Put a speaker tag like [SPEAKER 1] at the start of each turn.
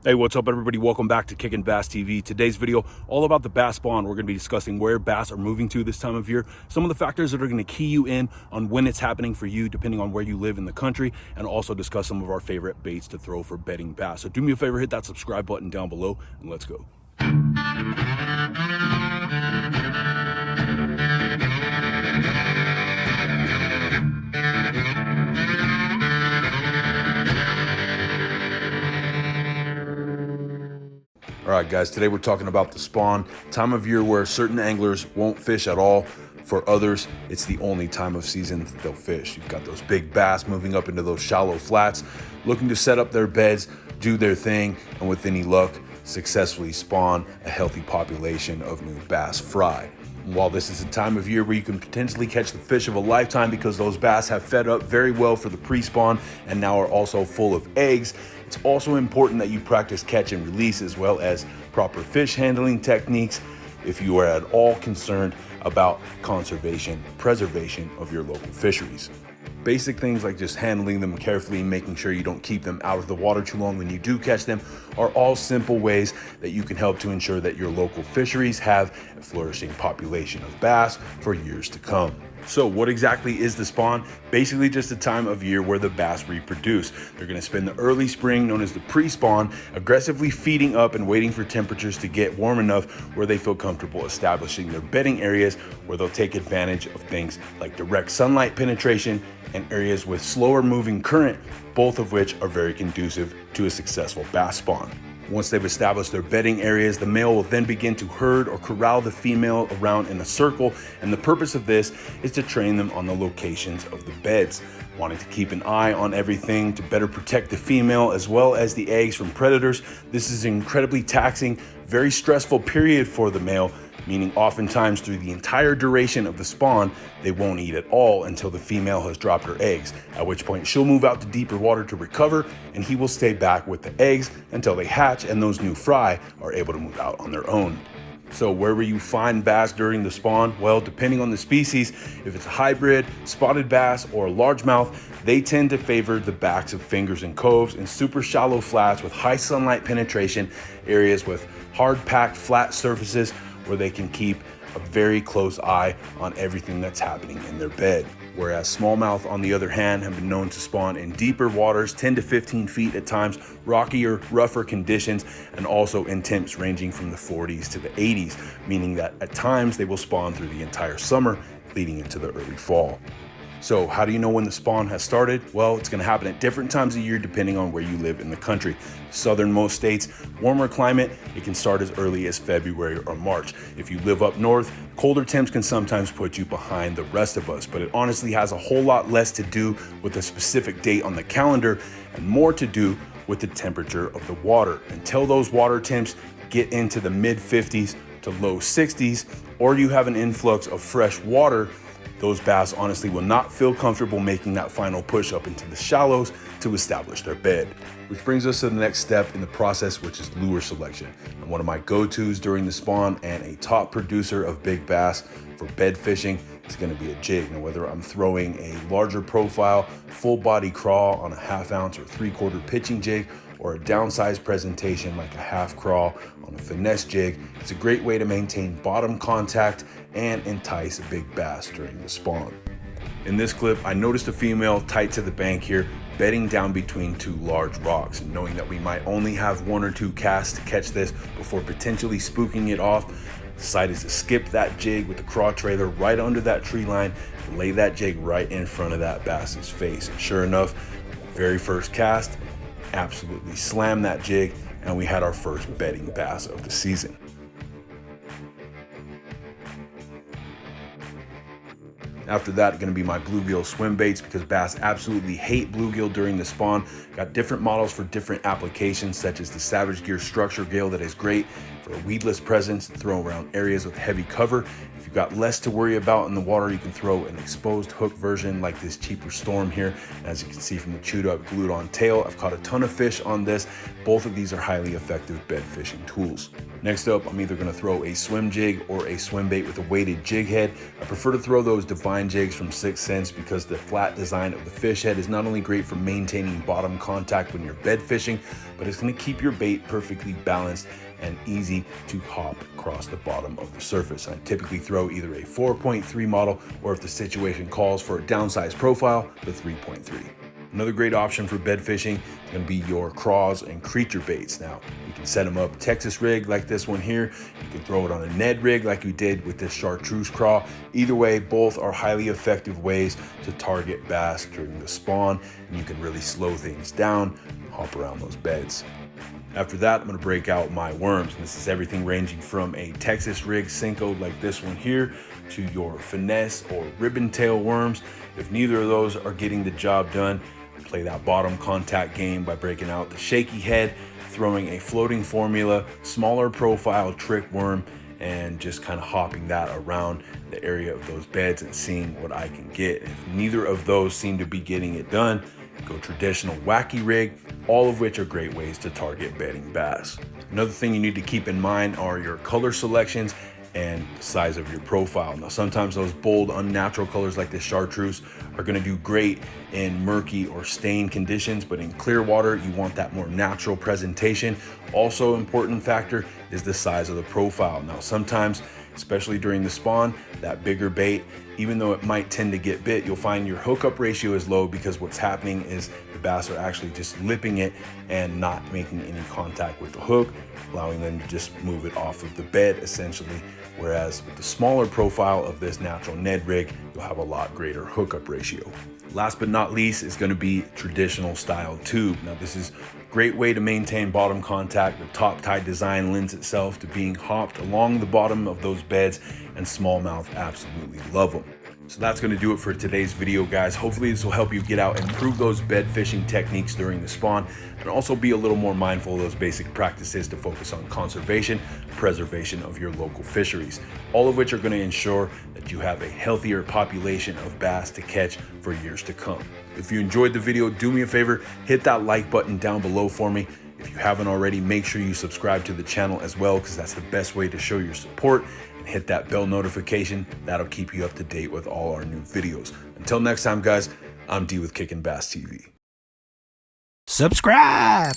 [SPEAKER 1] Hey, what's up, everybody? Welcome back to Kickin' Bass TV. Today's video, all about the bass spawn. We're going to be discussing where bass are moving to this time of year, some of the factors that are going to key you in on when it's happening for you, depending on where you live in the country, and also discuss some of our favorite baits to throw for bedding bass. So do me a favor, hit that subscribe button down below, and let's go. All right, guys, today we're talking about the spawn, time of year where certain anglers won't fish at all. For others, it's the only time of season that they'll fish. You've got those big bass moving up into those shallow flats, looking to set up their beds, do their thing, and with any luck, successfully spawn a healthy population of new bass fry. And while this is a time of year where you can potentially catch the fish of a lifetime because those bass have fed up very well for the pre-spawn and now are also full of eggs, it's also important that you practice catch and release as well as proper fish handling techniques if you are at all concerned about preservation of your local fisheries. Basic things like just handling them carefully and making sure you don't keep them out of the water too long when you do catch them are all simple ways that you can help to ensure that your local fisheries have a flourishing population of bass for years to come. So what exactly is the spawn? Basically just a time of year where the bass reproduce. They're going to spend the early spring, known as the pre-spawn, aggressively feeding up and waiting for temperatures to get warm enough where they feel comfortable establishing their bedding areas, where they'll take advantage of things like direct sunlight penetration and areas with slower moving current, both of which are very conducive to a successful bass spawn. Once they've established their bedding areas, the male will then begin to herd or corral the female around in a circle, and the purpose of this is to train them on the locations of the beds, wanting to keep an eye on everything to better protect the female as well as the eggs from predators. This is an incredibly taxing, very stressful period for the male, meaning oftentimes through the entire duration of the spawn, they won't eat at all until the female has dropped her eggs, at which point she'll move out to deeper water to recover, and he will stay back with the eggs until they hatch and those new fry are able to move out on their own. So where will you find bass during the spawn? Well, depending on the species, if it's a hybrid, spotted bass, or a largemouth, they tend to favor the backs of fingers and coves and super shallow flats with high sunlight penetration, areas with hard packed flat surfaces where they can keep a very close eye on everything that's happening in their bed. Whereas smallmouth, on the other hand, have been known to spawn in deeper waters, 10 to 15 feet at times, rockier, rougher conditions, and also in temps ranging from the 40s to the 80s, meaning that at times they will spawn through the entire summer, leading into the early fall. So how do you know when the spawn has started? Well, it's going to happen at different times of year depending on where you live in the country. Southernmost states, warmer climate, it can start as early as February or March. If you live up north, colder temps can sometimes put you behind the rest of us, but it honestly has a whole lot less to do with a specific date on the calendar and more to do with the temperature of the water. Until those water temps get into the mid 50s to low 60s, or you have an influx of fresh water, those bass honestly will not feel comfortable making that final push up into the shallows to establish their bed. Which brings us to the next step in the process, which is lure selection. And one of my go-tos during the spawn and a top producer of big bass for bed fishing is going to be a jig. Now, whether I'm throwing a larger profile, full body crawl on a 1/2 ounce or 3/4 pitching jig, or a downsized presentation like a half crawl on a finesse jig, it's a great way to maintain bottom contact and entice a big bass during the spawn. In this clip, I noticed a female tight to the bank here, bedding down between two large rocks, and knowing that we might only have 1 or 2 casts to catch this before potentially spooking it off, decided to skip that jig with the craw trailer right under that tree line and lay that jig right in front of that bass's face. And sure enough, very first cast, absolutely slammed that jig, and we had our first bedding bass of the season. After that, going to be my bluegill swim baits, because bass absolutely hate bluegill during the spawn. Got different models for different applications, such as the Savage Gear structure gill that is great For a weedless presence, throw around areas with heavy cover. If you've got less to worry about in the water, you can throw an exposed hook version like this cheaper Storm here. As you can see from the chewed up, glued on tail, I've caught a ton of fish on this. Both of these are highly effective bed fishing tools. Next up, I'm either gonna throw a swim jig or a swim bait with a weighted jig head. I prefer to throw those Divine jigs from 6th Sense because the flat design of the fish head is not only great for maintaining bottom contact when you're bed fishing, but it's gonna keep your bait perfectly balanced and easy to hop across the bottom of the surface. I typically throw either a 4.3 model, or if the situation calls for a downsized profile, the 3.3. Another great option for bed fishing is going to be your craws and creature baits. Now, you can set them up Texas rig like this one here. You can throw it on a Ned rig like we did with this chartreuse craw. Either way, both are highly effective ways to target bass during the spawn, and you can really slow things down and hop around those beds. After that, I'm going to break out my worms. This is everything ranging from a Texas rig Cinco like this one here to your finesse or ribbon tail worms. If neither of those are getting the job done, play that bottom contact game by breaking out the shaky head, throwing a floating formula, smaller profile trick worm, and just kind of hopping that around the area of those beds and seeing what I can get. If neither of those seem to be getting it done, go traditional wacky rig, all of which are great ways to target bedding bass. Another thing you need to keep in mind are your color selections and the size of your profile. Now, sometimes those bold, unnatural colors like this chartreuse are gonna do great in murky or stained conditions, but in clear water, you want that more natural presentation. Also, important factor is the size of the profile. Now, sometimes, especially during the spawn, that bigger bait, even though it might tend to get bit, you'll find your hookup ratio is low because what's happening is the bass are actually just lipping it and not making any contact with the hook, allowing them to just move it off of the bed essentially. Whereas with the smaller profile of this natural Ned rig, you'll have a lot greater hookup ratio. Last but not least is going to be traditional style tube. Now, this is a great way to maintain bottom contact. The top tie design lends itself to being hopped along the bottom of those beds, and smallmouth absolutely love them. So that's going to do it for today's video, guys. Hopefully this will help you get out and improve those bed fishing techniques during the spawn, and also be a little more mindful of those basic practices to focus on conservation, preservation of your local fisheries, all of which are going to ensure that you have a healthier population of bass to catch for years to come. If you enjoyed the video, do me a favor, hit that like button down below for me. If you haven't already, make sure you subscribe to the channel as well, because that's the best way to show your support. And hit that bell notification. That'll keep you up to date with all our new videos. Until next time, guys, I'm D with Kickin' Bass TV.
[SPEAKER 2] Subscribe!